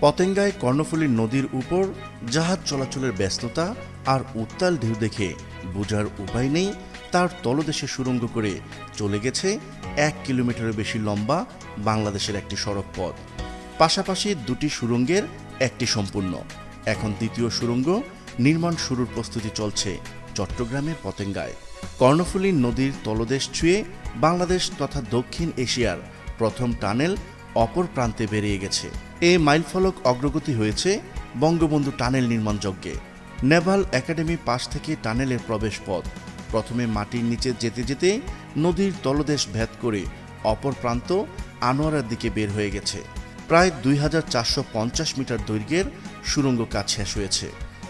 পতেঙ্গায় কর্ণফুলী নদীর উপর জাহাজ চলাচলের ব্যস্ততা আর উত্তাল ঢেউ দেখে বোঝার উপায় নেই তার তলদেশে সুড়ঙ্গ করে চলে গেছে 1 কিলোমিটারের বেশি লম্বা বাংলাদেশের একটি সড়ক পথ। পাশাপাশি দুটি সুড়ঙ্গের একটি সম্পূর্ণ, এখন দ্বিতীয় সুড়ঙ্গ নির্মাণ শুরুর প্রস্তুতি চলছে চট্টগ্রামের পতেঙ্গায়। কর্ণফুলী নদীর তলদেশ ছুঁয়ে বাংলাদেশ তথা দক্ষিণ এশিয়ার প্রথম টানেল অপর প্রান্তে বেরিয়ে গেছে। এই মাইলফলক অগ্রগতি হয়েছে বঙ্গবন্ধু টানেল নির্মাণ যজ্ঞে। নেভাল একাডেমি পাশ থেকে টানেলের প্রবেশ পথ প্রথমে মাটির নিচে যেতে যেতে নদীর তলদেশ ভেদ করে অপর প্রান্ত আনোয়ারার দিকে বের হয়ে গেছে। প্রায় 2450 মিটার দৈর্ঘ্যের সুড়ঙ্গ কাজ শেষ হয়েছে।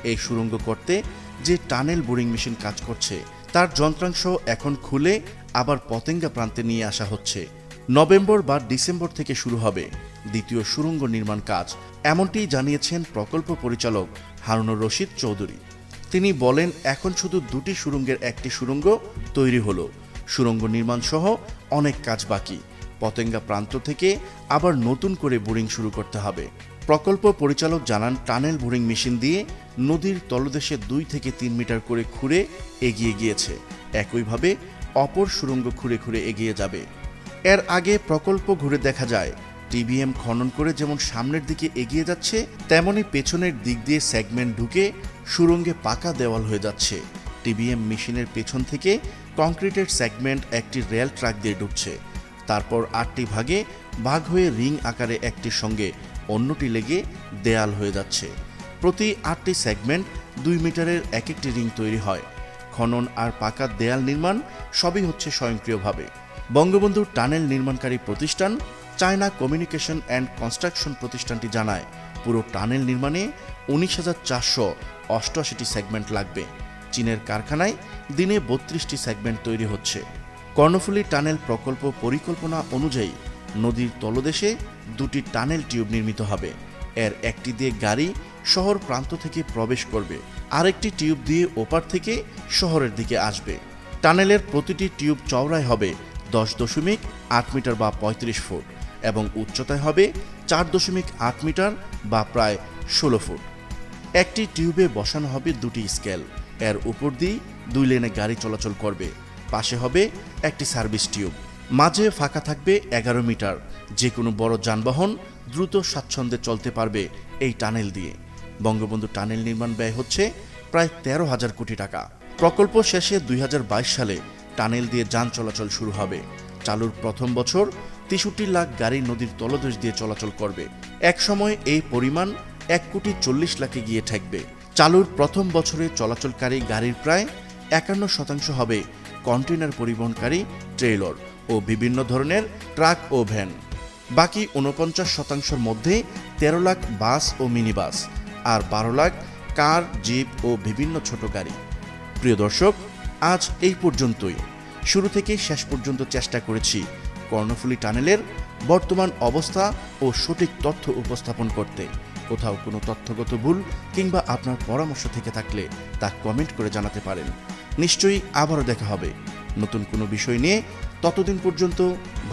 এই সুড়ঙ্গ করতে যে টানেল বোরিং মেশিন কাজ করছে তার যন্ত্রাংশ এখন খুলে আবার পতেঙ্গা প্রান্তে নিয়ে আসা হচ্ছে। নভেম্বর বা ডিসেম্বর থেকে শুরু হবে দ্বিতীয় সুড়ঙ্গ নির্মাণ কাজ, এমনটি জানিয়েছেন প্রকল্প পরিচালক হারুনুর রশিদ চৌধুরী। তিনি বলেন, এখন শুধু দুটি সুড়ঙ্গের একটি সুড়ঙ্গ তৈরি হলো, সুড়ঙ্গ নির্মাণ সহ অনেক কাজ বাকি। পতেঙ্গা প্রান্ত থেকে আবার নতুন করে বোরিং শুরু করতে হবে। প্রকল্প পরিচালক জানান, টানেল বোরিং মেশিন দিয়ে নদীর তলদেশে 2 থেকে 3 মিটার করে খুঁড়ে এগিয়ে গিয়েছে। একইভাবে অপর সুড়ঙ্গ খুঁড়ে খুঁড়ে এগিয়ে যাবে। এর আগে প্রকল্প ঘুরে দেখা যায় টিবিএম খনন করে যেমন সামনের দিকে এগিয়ে যাচ্ছে, তেমনি পেছনের দিক দিয়ে সেগমেন্ট ঢুকে সুড়ঙ্গে পাকা দেওয়াল হয়ে যাচ্ছে। টিবিএম মেশিনের পেছন থেকে কংক্রিটের সেগমেন্ট একটি রেল ট্রাক দিয়ে ঢুকছে। তারপর 8টি ভাগে ভাগ হয়ে রিং আকারে একটির সঙ্গে অন্যটি লেগে দেয়াল হয়ে যাচ্ছে। প্রতি 8টি সেগমেন্ট 2 মিটারের এক একটি রিং তৈরি হয়। খনন আর পাকা দেয়াল নির্মাণ সবই হচ্ছে স্বয়ংক্রিয়ভাবে। বঙ্গবন্ধু টানেল নির্মাণকারী প্রতিষ্ঠান চায়না কমিউনিকেশন অ্যান্ড কনস্ট্রাকশন প্রতিষ্ঠানটি জানায়, পুরো টানেল নির্মাণে 19,488টি সেগমেন্ট লাগবে। চীনের কারখানায় দিনে 32টি সেগমেন্ট তৈরি হচ্ছে। কর্ণফুলী টানেল প্রকল্প পরিকল্পনা অনুযায়ী নদীর তলদেশে 2টি টানেল টিউব নির্মিত হবে। এর একটি দিয়ে গাড়ি শহর প্রান্ত থেকে প্রবেশ করবে, আরেকটি টিউব দিয়ে ওপার থেকে শহরের দিকে আসবে। টানেলের প্রতিটি টিউব চওড়ায় হবে 10.8 মিটার বা 35 ফুট এবং উচ্চতায় হবে 4.8 মিটার বা প্রায় 16 ফুট। একটি টিউবে বসানো হবে 2টি স্কেল। এর উপর দিয়ে 2 লেনে গাড়ি চলাচল করবে। পাশে হবে একটি সার্ভিস টিউব। মাঝে ফাঁকা থাকবে 11 মিটার। যে কোনো বড় যানবাহন দ্রুত স্বাচ্ছন্দ্যে চলতে পারবে এই টানেল দিয়ে। বঙ্গবন্ধু টানেল নির্মাণ ব্যয় হচ্ছে প্রায় 13,000 কোটি টাকা। প্রকল্প শেষে 2022 সালে টানেল দিয়ে যান চলাচল শুরু হবে। চালুর প্রথম বছর 63 লাখ গাড়ি নদীর তলদেশ দিয়ে চলাচল করবে। এক সময় এই পরিমাণ 1,40,00,000 গিয়ে ঠেকবে। চালুর প্রথম বছরে চলাচলকারী গাড়ির প্রায় 51% হবে কন্টেইনার পরিবহনকারী ট্রেইলর ও বিভিন্ন ধরনের ট্রাক ও ভ্যান। বাকি 49%-র মধ্যে 13 লাখ বাস ও মিনি বাস আর 12 লাখ কার, জিপ ও বিভিন্ন ছোট গাড়ি। প্রিয় দর্শক, আজ এই পর্যন্তই। শুরু থেকে শেষ পর্যন্ত চেষ্টা করেছি কর্ণফুলী টানেলের বর্তমান অবস্থা ও সঠিক তথ্য উপস্থাপন করতে। কোথাও কোনো তথ্যগত ভুল কিংবা আপনার পরামর্শ থেকে থাকলে তা কমেন্ট করে জানাতে পারেন। নিশ্চয়ই আবারও দেখা হবে নতুন কোনো বিষয় নিয়ে। ততদিন পর্যন্ত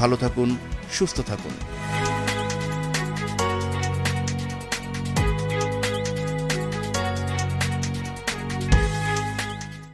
ভালো থাকুন, সুস্থ থাকুন।